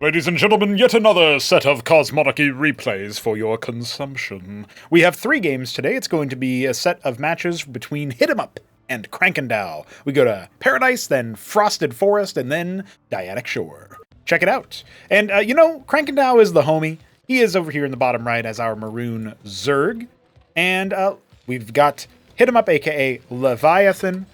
Ladies and gentlemen, yet another set of Cosmonarchy replays for your consumption. We have 3 games today. It's going to be a set of matches between HitEmUp and Krankendau. We go to Paradise, then Frosted Forest, and then Dyadic Shore. Check it out. And, Krankendau is the homie. He is over here in the bottom right as our maroon Zerg. And we've got HitEmUp, aka Leviathan.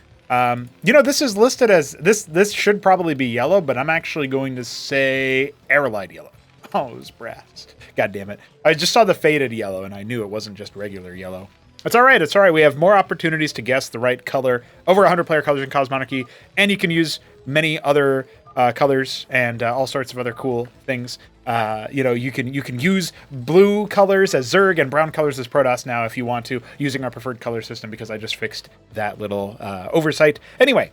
This is listed as, this should probably be yellow, but I'm actually going to say Aerolite yellow. Oh, it was brass. God damn it. I just saw the faded yellow, and I knew it wasn't just regular yellow. It's all right. It's all right. We have more opportunities to guess the right color. Over 100 player colors in Cosmonarchy, and you can use many other colors and all sorts of other cool things. You can use blue colors as Zerg and brown colors as Protoss now if you want to, using our preferred color system, because I just fixed that little oversight. Anyway,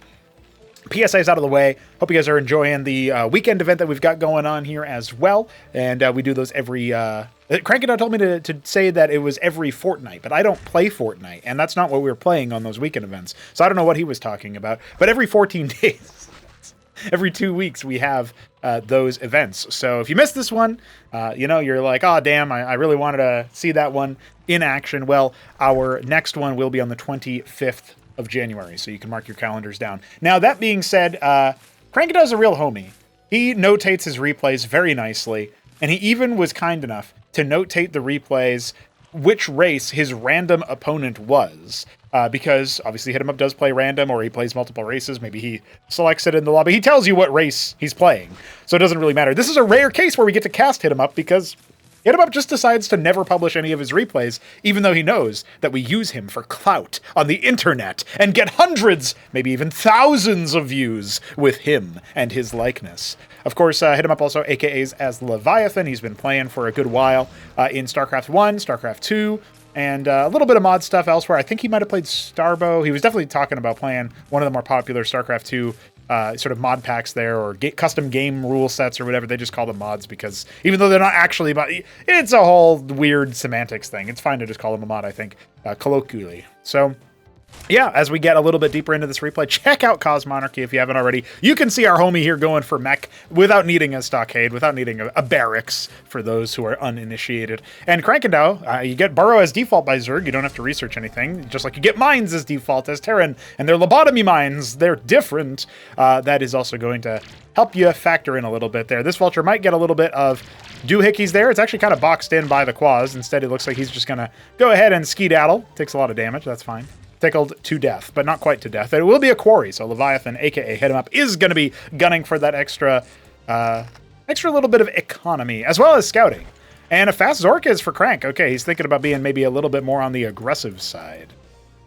PSA's out of the way. Hope you guys are enjoying the weekend event that we've got going on here as well. And we do those every... Krankendau told me to say that it was every fortnight, but I don't play Fortnite, and that's not what we were playing on those weekend events. So I don't know what he was talking about. But every 14 days... Every 2 weeks, we have those events. So if you missed this one, you're like, oh, damn, I really wanted to see that one in action. Well, our next one will be on the 25th of January, so you can mark your calendars down. Now, that being said, Krankendau's a real homie. He notates his replays very nicely, and he even was kind enough to notate the replays which race his random opponent was. Because obviously HitEmUp does play random, or he plays multiple races. Maybe he selects it in the lobby. He tells you what race he's playing, so it doesn't really matter. This is a rare case where we get to cast HitEmUp, because HitEmUp just decides to never publish any of his replays, even though he knows that we use him for clout on the internet and get hundreds, maybe even thousands of views with him and his likeness. Of course, HitEmUp also AKAs as Leviathan. He's been playing for a good while in Starcraft 1, Starcraft 2, and a little bit of mod stuff elsewhere. I think he might have played Starbow. He was definitely talking about playing one of the more popular Starcraft 2 sort of mod packs there, or custom game rule sets or whatever. They just call them mods because even though they're not actually mod, it's a whole weird semantics thing. It's fine to just call them a mod, I think, colloquially. So... yeah, as we get a little bit deeper into this replay, check out Cosmonarchy if you haven't already. You can see our homie here going for mech without needing a stockade, without needing a barracks for those who are uninitiated. And Krankendau, you get Burrow as default by Zerg. You don't have to research anything, just like you get mines as default as Terran. And they're lobotomy mines. They're different. That is also going to help you factor in a little bit there. This Vulture might get a little bit of doohickeys there. It's actually kind of boxed in by the Quas. Instead, it looks like he's just going to go ahead and skedaddle. Takes a lot of damage. That's fine. Tickled to death, but not quite to death. It will be a quarry, so Leviathan, aka HitEmUp, is going to be gunning for that extra little bit of economy, as well as scouting. And a fast Zork is for Crank. Okay, he's thinking about being maybe a little bit more on the aggressive side.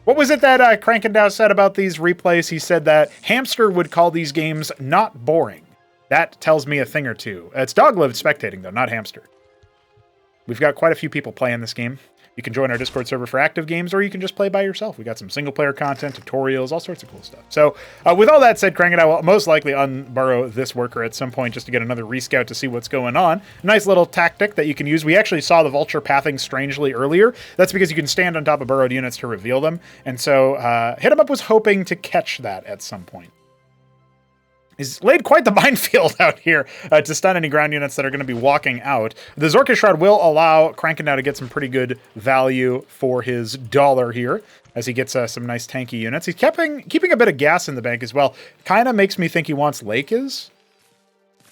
What was it that Krankendau said about these replays? He said that Hamster would call these games not boring. That tells me a thing or two. It's dog-lived spectating, though, not Hamster. We've got quite a few people playing this game. You can join our Discord server for active games, or you can just play by yourself. We got some single-player content, tutorials, all sorts of cool stuff. So, with all that said, Krankendau will most likely unburrow this worker at some point just to get another rescout to see what's going on. Nice little tactic that you can use. We actually saw the Vulture pathing strangely earlier. That's because you can stand on top of burrowed units to reveal them. And so, HitEmUp was hoping to catch that at some point. He's laid quite the minefield out here to stun any ground units that are going to be walking out. The Zorka Shroud will allow Krankendau to get some pretty good value for his dollar here, as he gets some nice tanky units. He's keeping a bit of gas in the bank as well. Kind of makes me think he wants Lakes.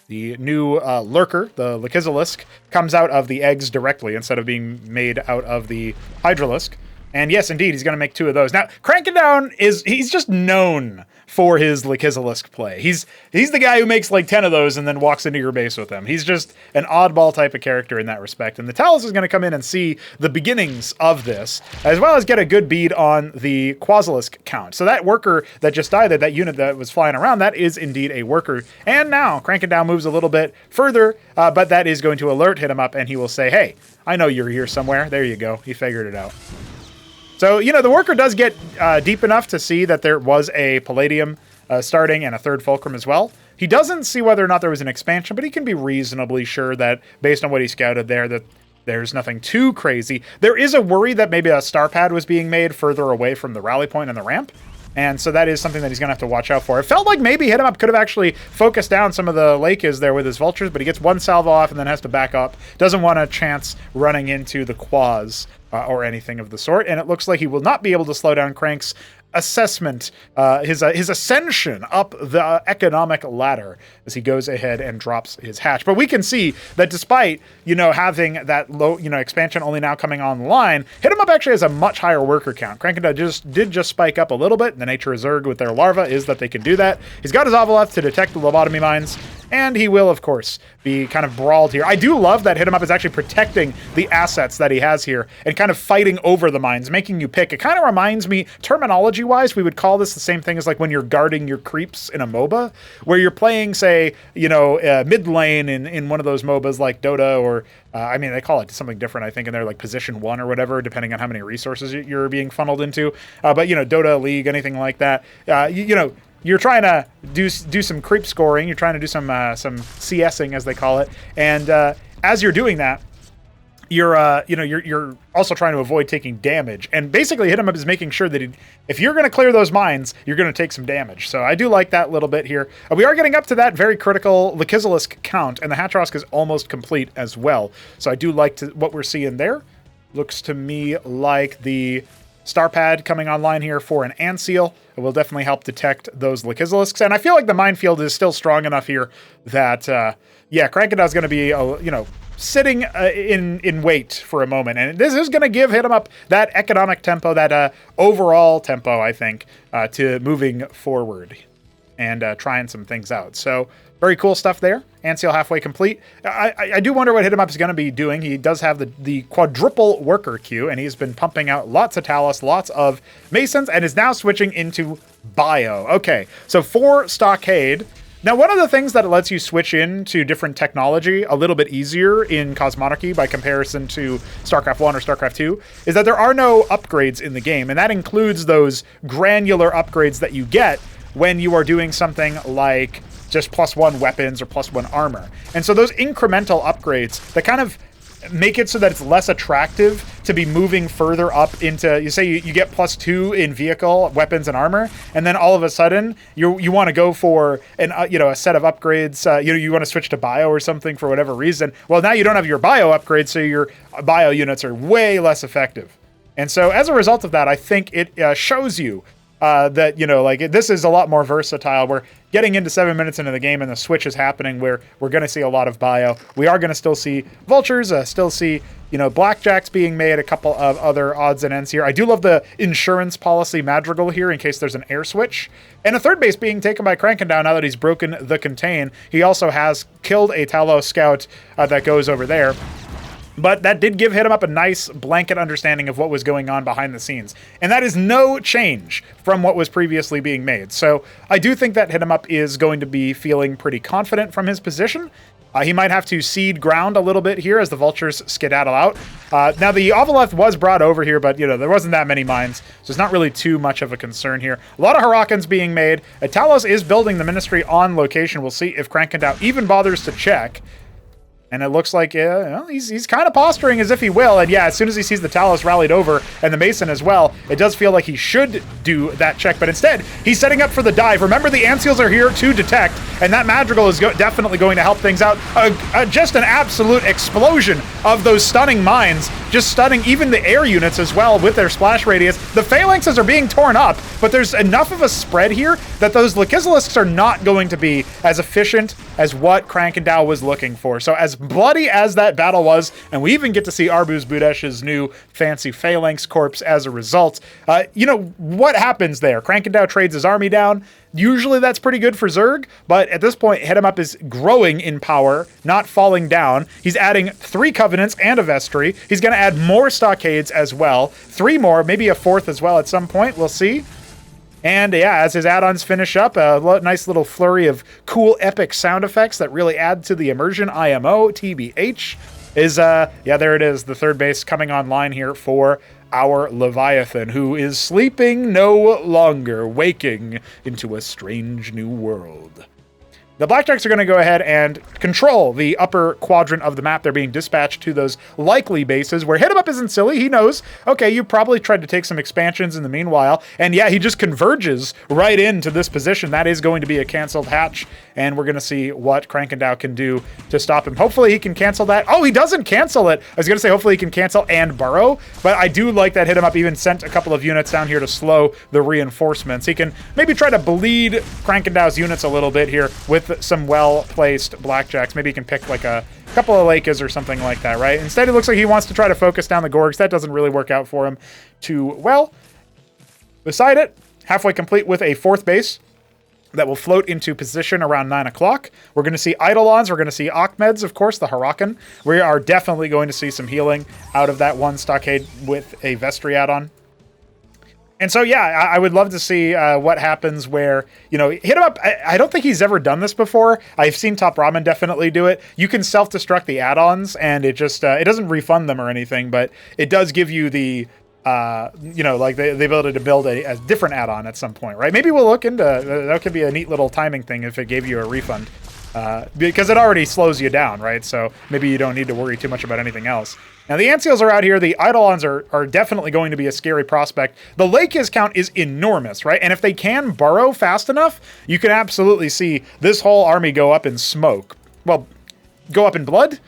The new lurker, the Lekizalisk, comes out of the eggs directly instead of being made out of the Hydralisk. And yes, indeed, he's going to make 2 of those. Now, Krankendau he's just known for his Lekizalisk play. He's the guy who makes like 10 of those and then walks into your base with them. He's just an oddball type of character in that respect. And the Talus is going to come in and see the beginnings of this, as well as get a good bead on the Quasilisk count. So that worker that just died, that unit that was flying around, that is indeed a worker. And now Krankendau moves a little bit further, but that is going to alert HitEmUp, and he will say, hey, I know you're here somewhere. There you go. He figured it out. So, the worker does get deep enough to see that there was a Palladium starting and a 3rd Fulcrum as well. He doesn't see whether or not there was an expansion, but he can be reasonably sure that, based on what he scouted there, that there's nothing too crazy. There is a worry that maybe a star pad was being made further away from the rally point and the ramp, And so that is something that he's going to have to watch out for. It felt like maybe HitEmUp could have actually focused down some of the Lakes there with his vultures, but he gets one salvo off and then has to back up. Doesn't want a chance running into the Quaz or anything of the sort. And it looks like he will not be able to slow down Crank's assessment, his ascension up the economic ladder as he goes ahead and drops his hatch. But we can see that despite, having that low, expansion only now coming online, HitEmUp actually has a much higher worker count. Krankendau did just spike up a little bit. The nature of Zerg with their larva is that they can do that. He's got his Ovoleth to detect the lobotomy mines, and he will, of course, be kind of brawled here. I do love that HitEmUp is actually protecting the assets that he has here and kind of fighting over the mines, making you pick. It kind of reminds me, terminology-wise, we would call this the same thing as like when you're guarding your creeps in a MOBA, where you're playing, say, mid lane in one of those MOBAs like Dota or, they call it something different, I think, and they're like position 1 or whatever, depending on how many resources you're being funneled into. But, Dota, League, anything like that, you're trying to do some creep scoring. You're trying to do some CSing, as they call it. And as you're doing that, you're also trying to avoid taking damage. And basically, HitEmUp is making sure that if you're going to clear those mines, you're going to take some damage. So I do like that little bit here. We are getting up to that very critical Lakizalisk count, and the Hatrosk is almost complete as well. So I do like what we're seeing there. Looks to me like the Star Pad coming online here for an Antseal. It will definitely help detect those Lakizalisks. And I feel like the minefield is still strong enough here that, Krankendau is going to be, sitting in wait for a moment. And this is going to give HitEmUp that economic tempo, that overall tempo, I think, to moving forward and trying some things out. So very cool stuff there. Antseal halfway complete. I do wonder what HitEmUp is going to be doing. He does have the quadruple worker queue, and he's been pumping out lots of Talos, lots of Masons, and is now switching into Bio. Okay, so for Stockade. Now, one of the things that it lets you switch into different technology a little bit easier in Cosmonarchy by comparison to StarCraft 1 or StarCraft 2 is that there are no upgrades in the game, and that includes those granular upgrades that you get when you are doing something like just +1 weapons or +1 armor. And so those incremental upgrades that kind of make it so that it's less attractive to be moving further up into, you say you get +2 in vehicle, weapons, and armor, and then all of a sudden you want to go for a set of upgrades, you want to switch to bio or something for whatever reason. Well, now you don't have your bio upgrade, so your bio units are way less effective. And so as a result of that, I think it shows you that, this is a lot more versatile. We're getting into 7 minutes into the game and the switch is happening where we're going to see a lot of bio. We are going to still see vultures, still see, blackjacks being made, a couple of other odds and ends here. I do love the insurance policy madrigal here in case there's an air switch. And a third base being taken by Krankendau now that he's broken the contain. He also has killed a Talos scout that goes over there. But that did give HitEmUp a nice blanket understanding of what was going on behind the scenes. And that is no change from what was previously being made. So I do think that HitEmUp is going to be feeling pretty confident from his position. He might have to cede ground a little bit here as the vultures skedaddle out. Now, the Ovoleth was brought over here, but, there wasn't that many mines, so it's not really too much of a concern here. A lot of Harakans being made. Talos is building the Ministry on location. We'll see if Krankendau even bothers to check. And it looks like he's kind of posturing as if he will. And as soon as he sees the Talos rallied over and the Mason as well, it does feel like he should do that check. But instead, he's setting up for the dive. Remember, the Antseals are here to detect, and that Madrigal is definitely going to help things out. Just an absolute explosion of those stunning mines, just stunning even the air units as well with their splash radius. The Phalanxes are being torn up, but there's enough of a spread here that those Lakizalisks are not going to be as efficient as what Krankendau was looking for. So as bloody as that battle was, and we even get to see Arbuz Budesh's new fancy Phalanx corpse as a result, what happens there? Krankendau trades his army down. Usually that's pretty good for Zerg, but at this point, HitEmUp is growing in power, not falling down. He's adding 3 Covenants and a Vestry. He's going to add more Stockades as well. 3 more, maybe a 4th as well at some point. We'll see. And as his add-ons finish up, a nice little flurry of cool, epic sound effects that really add to the immersion. IMO, TBH, is, there it is, the third base coming online here for our Leviathan, who is sleeping no longer, waking into a strange new world. The Blackjacks are going to go ahead and control the upper quadrant of the map. They're being dispatched to those likely bases where HitEmUp isn't silly. He knows, okay, you probably tried to take some expansions in the meanwhile. And yeah, he just converges right into this position. That is going to be a canceled hatch. And we're going to see what Krankendau can do to stop him. Hopefully he can cancel that. Oh, he doesn't cancel it. I was going to say hopefully he can cancel and burrow. But I do like that HitEmUp even sent a couple of units down here to slow the reinforcements. He can maybe try to bleed Krankendau's units a little bit here with some well-placed Blackjacks. Maybe he can pick like a couple of Lakers or something like that, right? Instead, it looks like he wants to try to focus down the Gorgs. That doesn't really work out for him too well. Beside it, halfway complete with a 4th base that will float into position around 9 o'clock. We're going to see Eidolons. We're going to see Achmeds, of course, the Hurakan. We are definitely going to see some healing out of that one stockade with a Vestry add-on. And so, yeah, I would love to see what happens where, you know, HitEmUp, I don't think he's ever done this before. I've seen Top Ramen definitely do it. You can self-destruct the add-ons, and it just, it doesn't refund them or anything, but it does give you the, you know, like the ability to build a different add-on at some point, right? Maybe we'll look into, that could be a neat little timing thing if it gave you a refund. Because it already slows you down, right? So maybe you don't need to worry too much about anything else. Now, the Antseals are out here. The Eidolons are definitely going to be a scary prospect. The Lakers count is enormous, right? And if they can burrow fast enough, you can absolutely see this whole army go up in smoke. Well, go up in blood?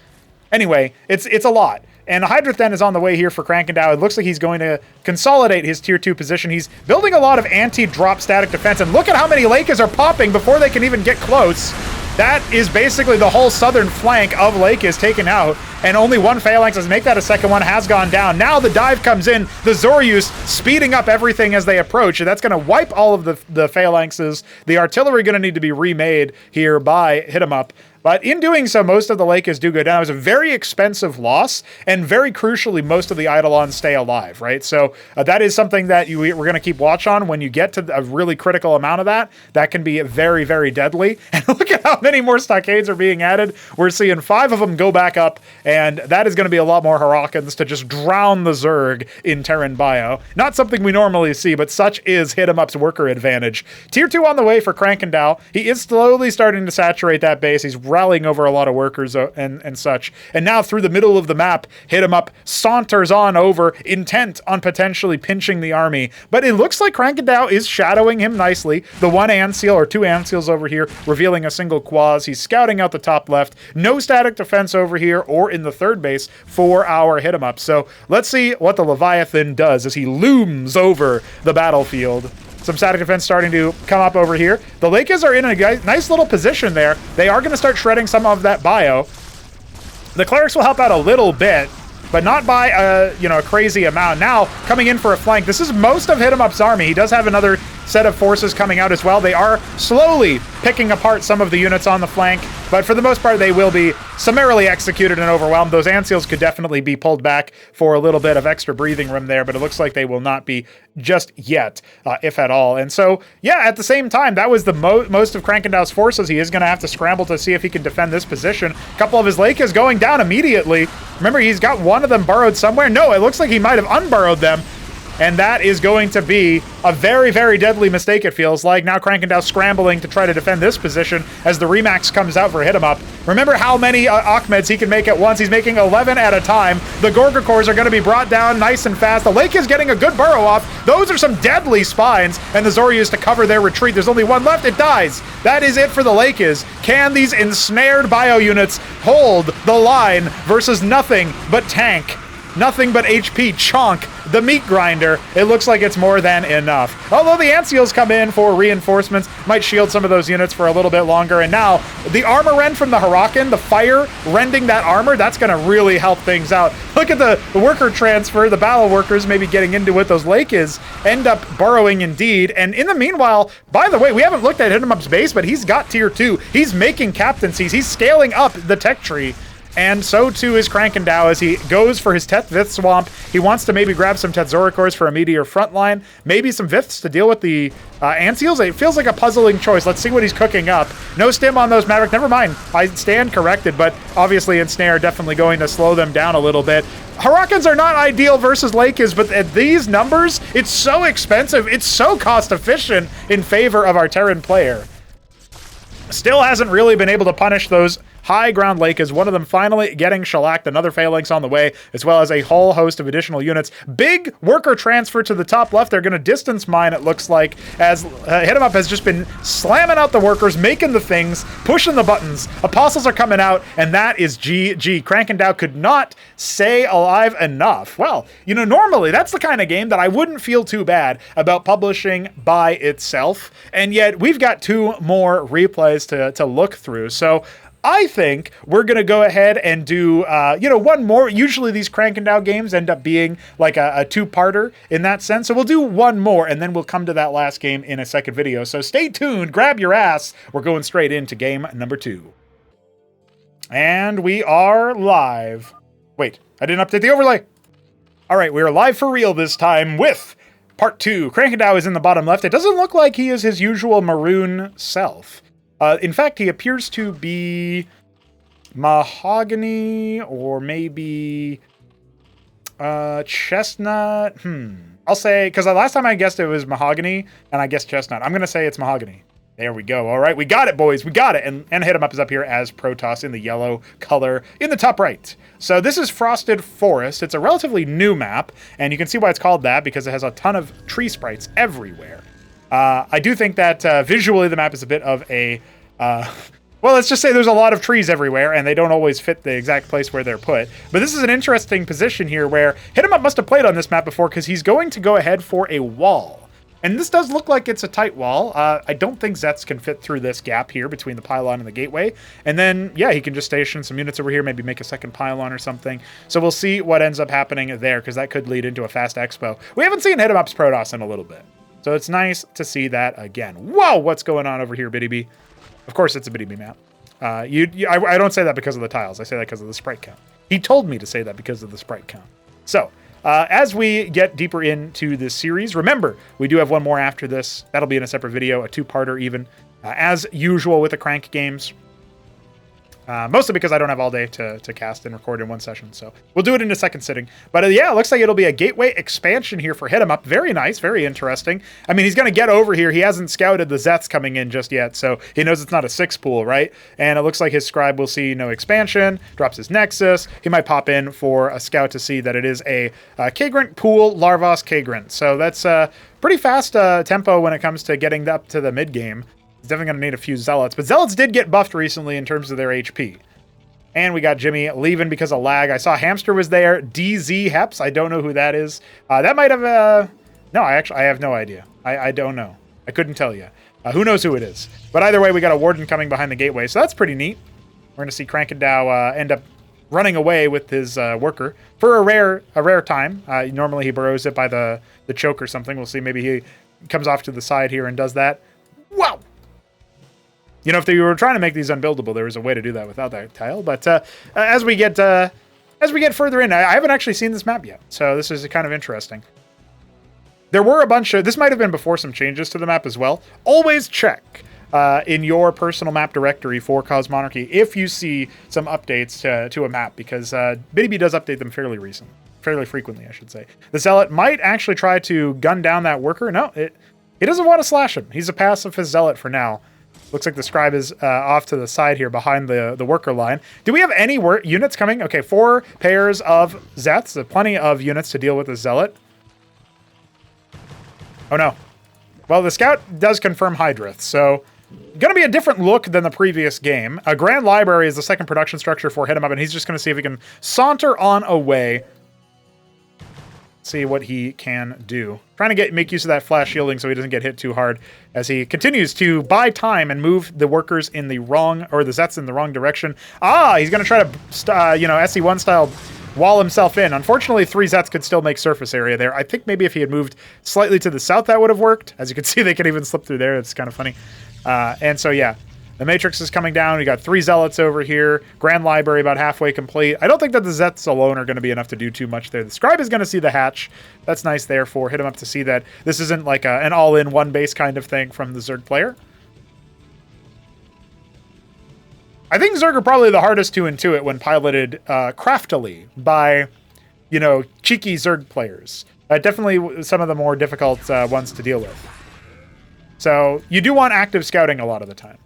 Anyway, it's a lot. And Hydrathen is on the way here for Krankendau. It looks like he's going to consolidate his tier 2 position. He's building a lot of anti-drop static defense. And look at how many Lakers are popping before they can even get close. That is basically the whole southern flank of Lake is taken out, and only one Phalanx does make that a second one, has gone down. Now the dive comes in, the Zoryus speeding up everything as they approach, and that's going to wipe all of the Phalanxes. The artillery going to need to be remade here by HitEmUp. But in doing so, most of the Lakers do go down. It was a very expensive loss, and very crucially, most of the Eidolons stay alive, right? So that is something that we're going to keep watch on. When you get to a really critical amount of that, that can be very, very deadly. And look at how many more stockades are being added. We're seeing 5 of them go back up, and that is going to be a lot more Hurakans to just drown the Zerg in Terran Bio. Not something we normally see, but such is HitEmUp's worker advantage. Tier 2 on the way for Krankendau. He is slowly starting to saturate that base. He's rallying over a lot of workers and such. And now through the middle of the map, HitEmUp saunters on over, intent on potentially pinching the army. But it looks like Krankendau is shadowing him nicely. The one Antseal or 2 Antseals over here, revealing a single Quaz. He's scouting out the top left. No static defense over here or in the 3rd base for our HitEmUp. So let's see what the Leviathan does as he looms over the battlefield. Some static defense starting to come up over here. The Lakers are in a nice little position there. They are going to start shredding some of that bio. The Clerics will help out a little bit, but not by a crazy amount. Now, coming in for a flank, this is most of HitEmUp's army. He does have another set of forces coming out as well. They are slowly picking apart some of the units on the flank, but for the most part, they will be summarily executed and overwhelmed. Those Antseals could definitely be pulled back for a little bit of extra breathing room there, but it looks like they will not be just yet, if at all. And so, yeah, at the same time, that was the most of Krankendau's forces. He is going to have to scramble to see if he can defend this position. A couple of his Lake is going down immediately. Remember, he's got one of them burrowed somewhere. No, it looks like he might have unburrowed them. And that is going to be a very, very deadly mistake, it feels like. Now Krankendau scrambling to try to defend this position as the Remax comes out for HitEmUp. Remember how many Achmeds he can make at once. He's making 11 at a time. The Gorgakors are going to be brought down nice and fast. The Lake is getting a good burrow off. Those are some deadly spines. And the Zoryus to cover their retreat. There's only one left. It dies. That is it for the Lakers. Can these ensnared bio units hold the line versus nothing but tank? Nothing but HP chonk, the meat grinder. It looks like it's more than enough. Although the Antseals come in for reinforcements, might shield some of those units for a little bit longer. And now the armor rend from the Hurakan, the fire rending that armor, that's going to really help things out. Look at the worker transfer, the battle workers maybe getting into what those Lake is, end up burrowing indeed. And in the meanwhile, by the way, we haven't looked at HitEmUp's base, but he's got tier 2. He's making captaincies. He's scaling up the tech tree. And so too is Krankendau as he goes for his Teth Vith Swamp. He wants to maybe grab some Tetzoricors for a meteor frontline, maybe some Viths to deal with the Antseals. It feels like a puzzling choice. Let's see what he's cooking up. No stim on those Maverick. Never mind. I stand corrected, but obviously Ensnare definitely going to slow them down a little bit. Hurakans are not ideal versus Lakers, but at these numbers, it's so expensive. It's so cost efficient in favor of our Terran player. Still hasn't really been able to punish those high ground Lakers. One of them finally getting shellacked. Another phalanx on the way, as well as a whole host of additional units. Big worker transfer to the top left. They're going to distance mine, it looks like, as HitEmUp has just been slamming out the workers, making the things, pushing the buttons. Apostles are coming out, and that is GG. Krankendau could not stay alive enough. Well, you know, normally that's the kind of game that I wouldn't feel too bad about publishing by itself, and yet we've got 2 more replays to look through. So I think we're going to go ahead and do, one more. Usually these Krankendau games end up being like a 2-parter in that sense. So we'll do one more, and then we'll come to that last game in a second video. So stay tuned, grab your ass. We're going straight into game number 2. And we are live. Wait, I didn't update the overlay. All right, we are live for real this time with part 2. Krankendau is in the bottom left. It doesn't look like he is his usual maroon self. In fact, he appears to be mahogany or maybe chestnut. I'll say, because the last time I guessed it was mahogany, and I guessed chestnut. I'm going to say it's mahogany. There we go. All right, we got it, boys. We got it. And HitEmUp is up here as Protoss in the yellow color in the top right. So this is Frosted Forest. It's a relatively new map, and you can see why it's called that, because it has a ton of tree sprites everywhere. I do think that visually the map is a bit of a, well, let's just say there's a lot of trees everywhere, and they don't always fit the exact place where they're put. But this is an interesting position here where HitEmUp must have played on this map before, because he's going to go ahead for a wall. And this does look like it's a tight wall. I don't think Zets can fit through this gap here between the pylon and the gateway. And then, yeah, he can just station some units over here, maybe make a second pylon or something. So we'll see what ends up happening there, because that could lead into a fast expo. We haven't seen HitEmUp's Protoss in a little bit. So it's nice to see that again. Whoa, what's going on over here, Bitty B? Of course it's a Bitty B map. I don't say that because of the tiles. I say that because of the sprite count. He told me to say that because of the sprite count. So, as we get deeper into this series, remember, we do have one more after this. That'll be in a separate video, a 2-parter even. As usual with the Crank games. Mostly because I don't have all day to cast and record in one session, so we'll do it in a second sitting. But yeah, it looks like it'll be a gateway expansion here for HitEmUp. Very nice, very interesting. I mean, he's going to get over here. He hasn't scouted the Zets coming in just yet, so he knows it's not a 6 pool, right? And it looks like his scribe will see no expansion, drops his Nexus. He might pop in for a scout to see that it is a Kagrant pool, Larvos Kagrant. So that's pretty fast tempo when it comes to getting up to the mid-game. He's definitely going to need a few Zealots. But Zealots did get buffed recently in terms of their HP. And we got Jimmy leaving because of lag. I saw Hamster was there. DZ Heps. I don't know who that is. That might have... No, I have no idea. I don't know. I couldn't tell you. Who knows who it is. But either way, we got a Warden coming behind the gateway. So that's pretty neat. We're going to see Krankendau end up running away with his worker for a rare time. Normally he burrows it by the choke or something. We'll see. Maybe he comes off to the side here and does that. Wow! You know, if they were trying to make these unbuildable, there was a way to do that without that tile. But as we get further in, I haven't actually seen this map yet, so this is kind of interesting. There were a bunch of... This might have been before some changes to the map as well. Always check in your personal map directory for Cosmonarchy if you see some updates to a map, because Bitty B does update them fairly frequently, I should say. The Zealot might actually try to gun down that worker. No, he doesn't want to slash him. He's a pacifist Zealot for now. Looks like the scribe is off to the side here behind the worker line. Do we have any units coming? Okay, 4 pairs of Zets. So plenty of units to deal with the Zealot. Oh no. Well, the scout does confirm Hydrith, so going to be a different look than the previous game. A Grand Library is the second production structure for HitEmUp, and he's just going to see if he can saunter on away. See what he can do. Trying to make use of that flash shielding so he doesn't get hit too hard as he continues to buy time and move the workers in the wrong, or the Zets in the wrong direction. He's going to try to, SC1 style wall himself in. Unfortunately, 3 Zets could still make surface area there. I think maybe if he had moved slightly to the south, that would have worked. As you can see, they can even slip through there. It's kind of funny. And so, yeah. The Matrix is coming down. We got 3 Zealots over here. Grand Library about halfway complete. I don't think that the Zets alone are going to be enough to do too much there. The Scribe is going to see the hatch. That's nice there for HitEmUp to see that this isn't like an all-in one base kind of thing from the Zerg player. I think Zerg are probably the hardest to intuit when piloted craftily by, cheeky Zerg players. Definitely some of the more difficult ones to deal with. So you do want active scouting a lot of the time.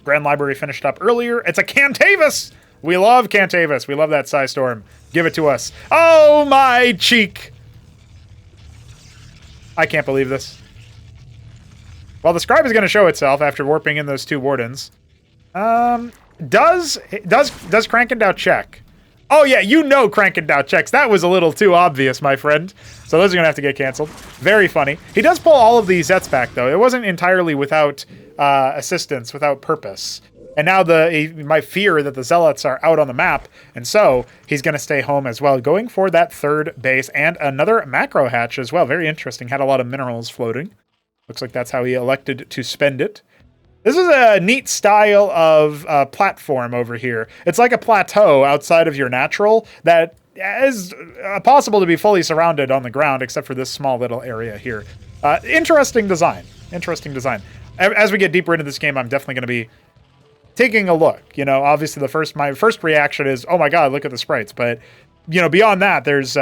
Grand Library finished up earlier. It's a Cantavis! We love Cantavis. We love that Psystorm. Give it to us. Oh, my cheek! I can't believe this. Well, the Scribe is going to show itself after warping in those 2 Wardens. Does Krankendau check? Oh, yeah, you know Krankendau checks. That was a little too obvious, my friend. So those are going to have to get canceled. Very funny. He does pull all of these Zets back, though. It wasn't entirely without assistance, without purpose. And now my fear that the Zealots are out on the map, and so he's going to stay home as well, going for that 3rd base and another macro hatch as well. Very interesting. Had a lot of minerals floating. Looks like that's how he elected to spend it. This is a neat style of platform over here. It's like a plateau outside of your natural that is possible to be fully surrounded on the ground, except for this small little area here. Interesting design. Interesting design. As we get deeper into this game, I'm definitely going to be taking a look. You know, obviously my first reaction is, oh my god, look at the sprites. But, you know, beyond that, there's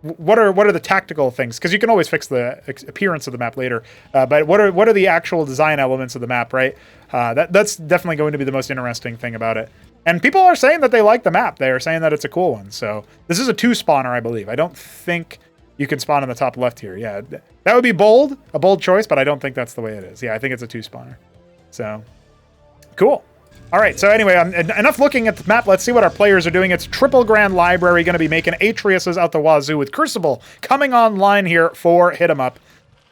what are the tactical things? Because you can always fix the appearance of the map later. But what are the actual design elements of the map, right? That's definitely going to be the most interesting thing about it. And people are saying that they like the map. They are saying that it's a cool one. So this is a 2-spawner, I believe. I don't think you can spawn in the top left here. Yeah, that would be bold, a bold choice, but I don't think that's the way it is. Yeah, I think it's a 2-spawner. So, cool. All right, so anyway, enough looking at the map. Let's see what our players are doing. It's triple Grand Library, going to be making Atriuses out the wazoo with Crucible coming online here for HitEmUp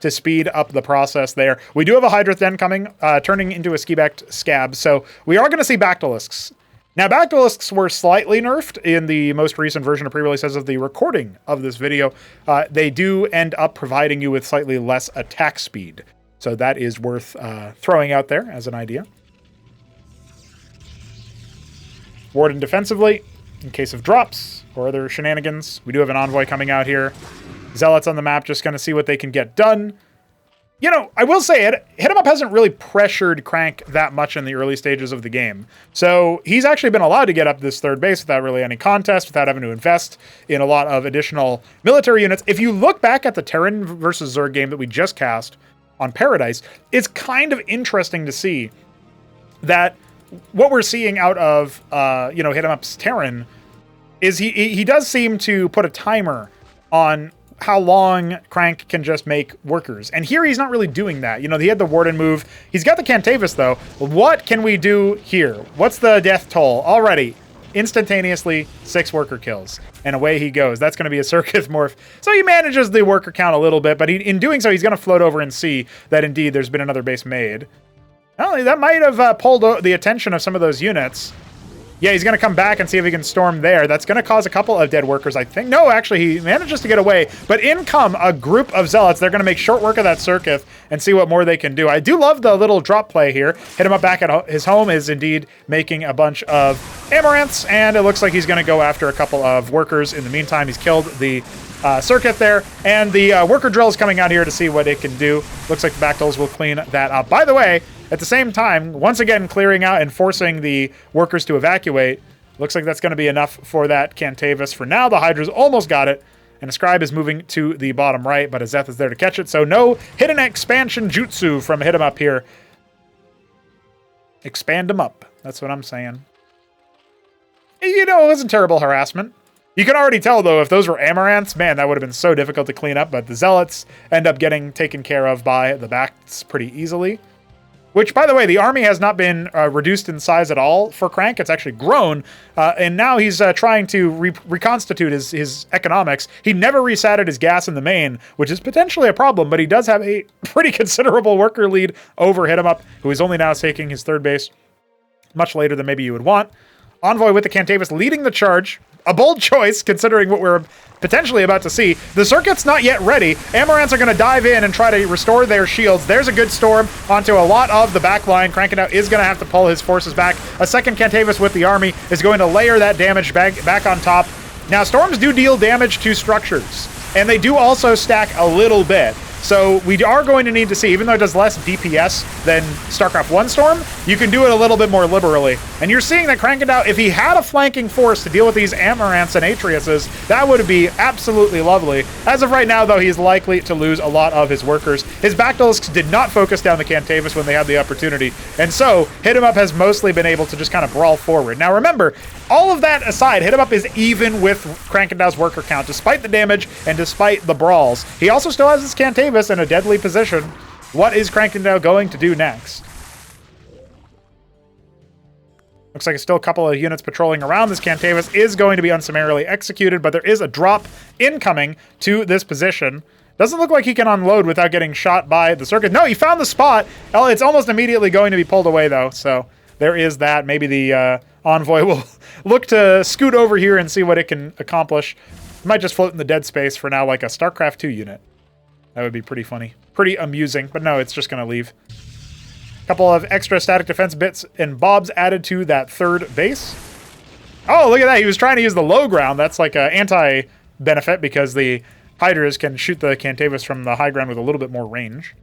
to speed up the process there. We do have a Hydra Den coming, turning into a ski-backed scab, so we are going to see Bactylisks. Now, Bactylisks were slightly nerfed in the most recent version of pre-release as of the recording of this video. They do end up providing you with slightly less attack speed, so that is worth throwing out there as an idea. Warden defensively, in case of drops or other shenanigans. We do have an Envoy coming out here. Zealots on the map, just going to see what they can get done. You know, I will say it, HitEmUp hasn't really pressured Crank that much in the early stages of the game. So he's actually been allowed to get up this 3rd base without really any contest, without having to invest in a lot of additional military units. If you look back at the Terran versus Zerg game that we just cast on Paradise, it's kind of interesting to see that what we're seeing out of, you know, HitEmUp's Terran is he does seem to put a timer on how long Crank can just make workers. And here he's not really doing that. You know, he had the Warden move. He's got the Cantavis, though. What can we do here? What's the death toll? Already, instantaneously, 6 worker kills. And away he goes. That's going to be a Circuit morph. So he manages the worker count a little bit, but in doing so, he's going to float over and see that indeed there's been another base made. Well, that might have pulled the attention of some of those units. Yeah, he's going to come back and see if he can storm there. That's going to cause a couple of dead workers, I think. No, actually, he manages to get away. But in come a group of Zealots. They're going to make short work of that Circuit and see what more they can do. I do love the little drop play here. HitEmUp back at his home is indeed making a bunch of Amaranths, and it looks like he's going to go after a couple of workers. In the meantime, he's killed the Circuit there, and the worker drill is coming out here to see what it can do. Looks like the Bactyls will clean that up. By the way, at the same time, once again clearing out and forcing the workers to evacuate. Looks like that's going to be enough for that Cantavis. For now, the Hydra's almost got it, and a Scribe is moving to the bottom right, but a Zeth is there to catch it, so no hidden expansion jutsu from HitEmUp here. Expand them up. That's what I'm saying. You know, it wasn't terrible harassment. You can already tell, though, if those were Amaranths, man, that would have been so difficult to clean up, but the Zealots end up getting taken care of by the Bacts pretty easily. Which, by the way, the army has not been reduced in size at all for Crank. It's actually grown, and now he's trying to reconstitute his economics. He never resatted his gas in the main, which is potentially a problem, but he does have a pretty considerable worker lead over HitEmUp, who is only now taking his 3rd base much later than maybe you would want. Envoy with the Cantavis leading the charge. A bold choice, considering what we're potentially about to see. The Circuit's not yet ready. Amaranths are going to dive in and try to restore their shields. There's a good storm onto a lot of the back line. Krankendau is going to have to pull his forces back. A second Cantavis with the army is going to layer that damage back on top. Now, storms do deal damage to structures, and they do also stack a little bit. So we are going to need to see, even though it does less DPS than StarCraft 1 Storm, you can do it a little bit more liberally. And you're seeing that Krankendau, if he had a flanking force to deal with these Amaranths and Atriuses, that would be absolutely lovely. As of right now, though, he's likely to lose a lot of his workers. His Bactylisks did not focus down the Cantavis when they had the opportunity. And so, HitEmUp has mostly been able to just kind of brawl forward. Now remember, all of that aside, HitEmUp is even with Krankendau's worker count, despite the damage and despite the brawls. He also still has his Cantavis in a deadly position. What is Krankendau going to do next? Looks like still a couple of units patrolling around. This Cantavis is going to be unsummarily executed, but there is a drop incoming to this position. Doesn't look like he can unload without getting shot by the circuit. No, he found the spot. It's almost immediately going to be pulled away, though, so there is that. Maybe the Envoy will look to scoot over here and see what it can accomplish. It might just float in the dead space for now, like a StarCraft 2 unit. That would be pretty funny. Pretty amusing, but no, it's just going to leave. A couple of extra static defense bits and bobs added to that third base. Oh, look at that. He was trying to use the low ground. That's like an anti-benefit because the Hydras can shoot the Cantavis from the high ground with a little bit more range.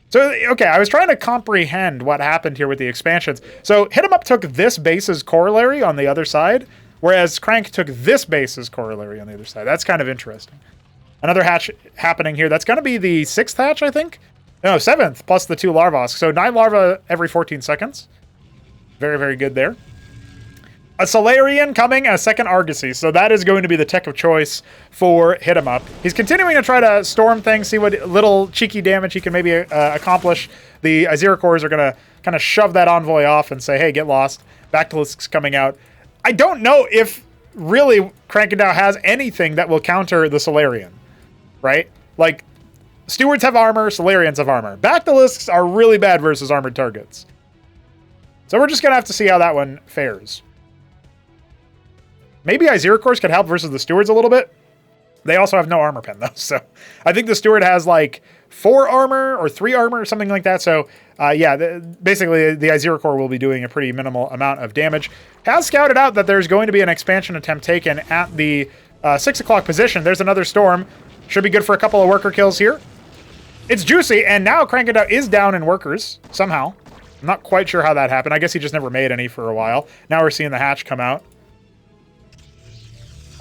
So, okay, I was trying to comprehend what happened here with the expansions. So, HitEmUp took this base's corollary on the other side, whereas Crank took this base's corollary on the other side. That's kind of interesting. Another hatch happening here. That's going to be the 6th hatch, I think? No, 7th, plus the 2 Larvas. So 9 larvae every 14 seconds. Very, very good there. A Solarian coming, a second Argosy. So that is going to be the tech of choice for HitEmUp. He's continuing to try to storm things, see what little cheeky damage he can maybe accomplish. The Azeracors are going to kind of shove that Envoy off and say, hey, get lost. Bactylisks coming out. I don't know if really Krankendau has anything that will counter the Solarian, right? Like, Stewards have armor, Solarians have armor. Bactylisks are really bad versus armored targets. So we're just going to have to see how that one fares. Maybe Azeracors could help versus the Stewards a little bit. They also have no armor pen, though. So I think the Steward has like 4 armor or 3 armor or something like that. So yeah, basically the Azeracor will be doing a pretty minimal amount of damage. Has scouted out that there's going to be an expansion attempt taken at the 6 o'clock position. There's another storm. Should be good for a couple of worker kills here. It's juicy, and now Krankendau is down in workers somehow. I'm not quite sure how that happened. I guess he just never made any for a while. Now we're seeing the hatch come out.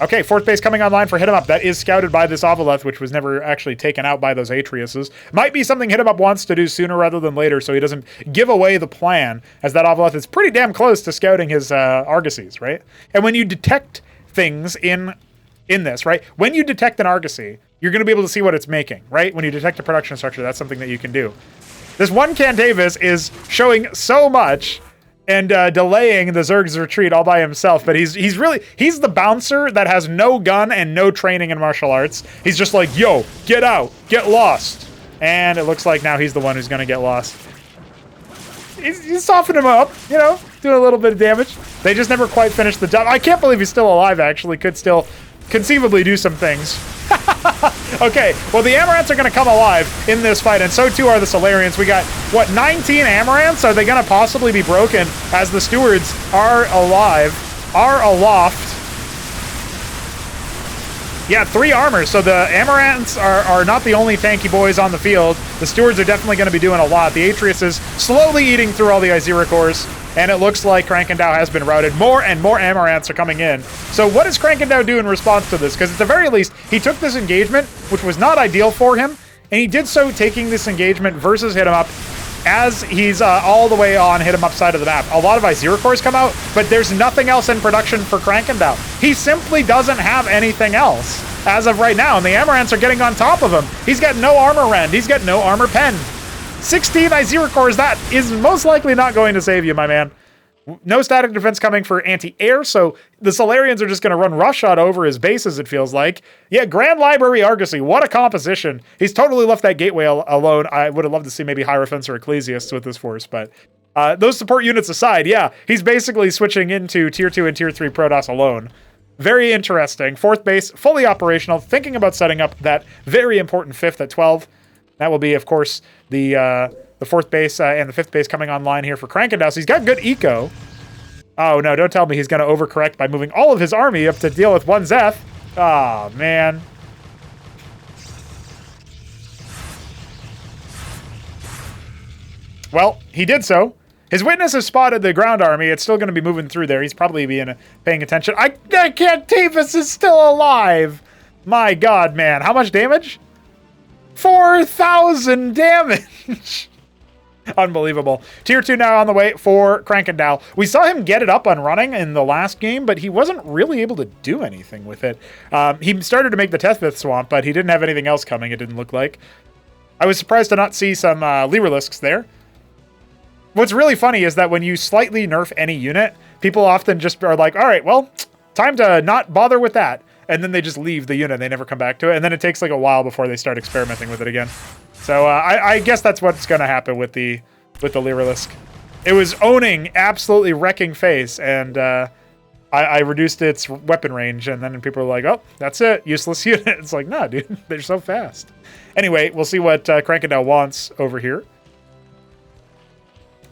Okay, 4th base coming online for HitEmUp. That is scouted by this Ovoleth, which was never actually taken out by those Atriuses. Might be something HitEmUp wants to do sooner rather than later, so he doesn't give away the plan, as that Ovoleth is pretty damn close to scouting his Argosies, right? And when you detect things in this, right? When you detect an Argosy, you're going to be able to see what it's making, right? When you detect a production structure, that's something that you can do. This one Cantavis is showing so much and delaying the Zerg's retreat all by himself, but he's the bouncer that has no gun and no training in martial arts. He's just like, yo, get out, get lost. And it looks like now he's the one who's going to get lost. He's softened him up, you know, doing a little bit of damage. They just never quite finished the job. I can't believe he's still alive, actually. Could still conceivably do some things. Okay, well, the Amaranths are going to come alive in this fight, and so too are the Solarians. We got, what, 19 Amaranths? Are they going to possibly be broken as the Stewards are alive, are aloft? Yeah, 3 armors, so the Amaranths are not the only tanky boys on the field. The Stewards are definitely going to be doing a lot. The Atrius is slowly eating through all the Azeracors, and it looks like Krankendau has been routed. More and more Amaranths are coming in. So what does Krankendau do in response to this? Because at the very least, he took this engagement, which was not ideal for him, and he did so taking this engagement versus HitEmUp as he's all the way on HitEmUp side of the map. A lot of Azeracors come out, but there's nothing else in production for Krankendau. He simply doesn't have anything else as of right now, and the Amaranths are getting on top of him. He's got no armor rend. He's got no armor pen. 16 Azeracors, that is most likely not going to save you, my man. No static defense coming for anti-air, so the Solarians are just going to run roughshod over his bases, it feels like. Yeah, Grand Library Argosy, what a composition. He's totally left that gateway alone. I would have loved to see maybe Hierophants or Ecclesiasts with this force, but those support units aside, yeah, he's basically switching into Tier 2 and Tier 3 Protoss alone. Very interesting. 4th base, fully operational, thinking about setting up that very important 5th at 12. That will be, of course, the 4th base and the 5th base coming online here for Krankendau. So he's got good eco. Oh, no, don't tell me he's going to overcorrect by moving all of his army up to deal with one Zeth. Oh, man. Well, he did so. His witness has spotted the ground army. It's still going to be moving through there. He's probably paying attention. I can't. Tavis is still alive. My God, man. How much damage? 4,000 damage. Unbelievable. Tier 2 now on the way for Krankendau. We saw him get it up and running in the last game, but he wasn't really able to do anything with it. He started to make the Tethvith Swamp, but he didn't have anything else coming, it didn't look like. I was surprised to not see some Lyrilisks there. What's really funny is that when you slightly nerf any unit, people often just are like, all right, well, time to not bother with that. And then they just leave the unit. They never come back to it. And then it takes like a while before they start experimenting with it again. So I guess that's what's going to happen with the Lyrilisk. It was owning, absolutely wrecking face, and I reduced its weapon range, and then people are like, oh, that's it, useless unit. It's like, nah, dude, they're so fast. Anyway, we'll see what Krankendau wants over here,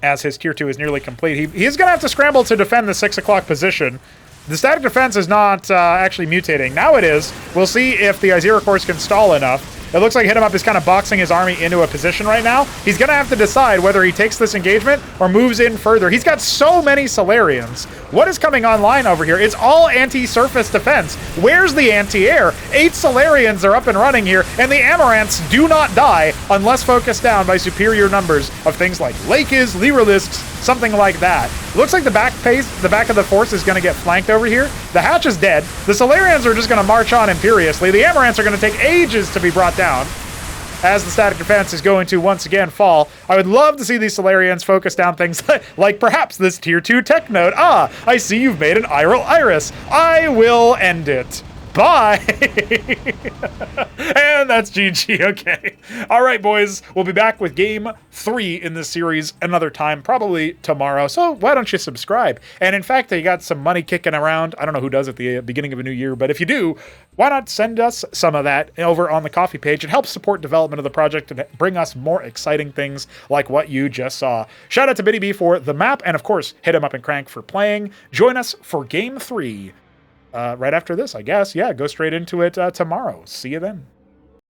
as his tier 2 is nearly complete. He is going to have to scramble to defend the 6 o'clock position. The static defense is not actually mutating. Now it is. We'll see if the Izira Course can stall enough. It looks like HitEmUp is kind of boxing his army into a position right now. He's going to have to decide whether he takes this engagement or moves in further. He's got so many Solarians. What is coming online over here? It's all anti-surface defense. Where's the anti-air? 8 Solarians are up and running here, and the Amaranths do not die unless focused down by superior numbers of things like Lakes, Lyrilisks, something like that. Looks like the back of the force is going to get flanked over here. The Hatch is dead. The Solarians are just going to march on imperiously. The Amaranths are going to take ages to be brought down, as the static defense is going to once again fall. I would love to see these Solarians focus down things like perhaps this tier 2 tech node. Ah, I see you've made an Iral Iris. I will end it. Bye. And that's GG. Okay. All right, boys. We'll be back with game 3 in this series another time, probably tomorrow. So why don't you subscribe? And in fact, you got some money kicking around. I don't know who does at the beginning of a new year, but if you do, why not send us some of that over on the Coffee page? It helps support development of the project and bring us more exciting things like what you just saw. Shout out to Biddy B for the map, and of course, HitEmUp and Crank for playing. Join us for game 3. Right after this, I guess. Yeah, go straight into it tomorrow. See you then.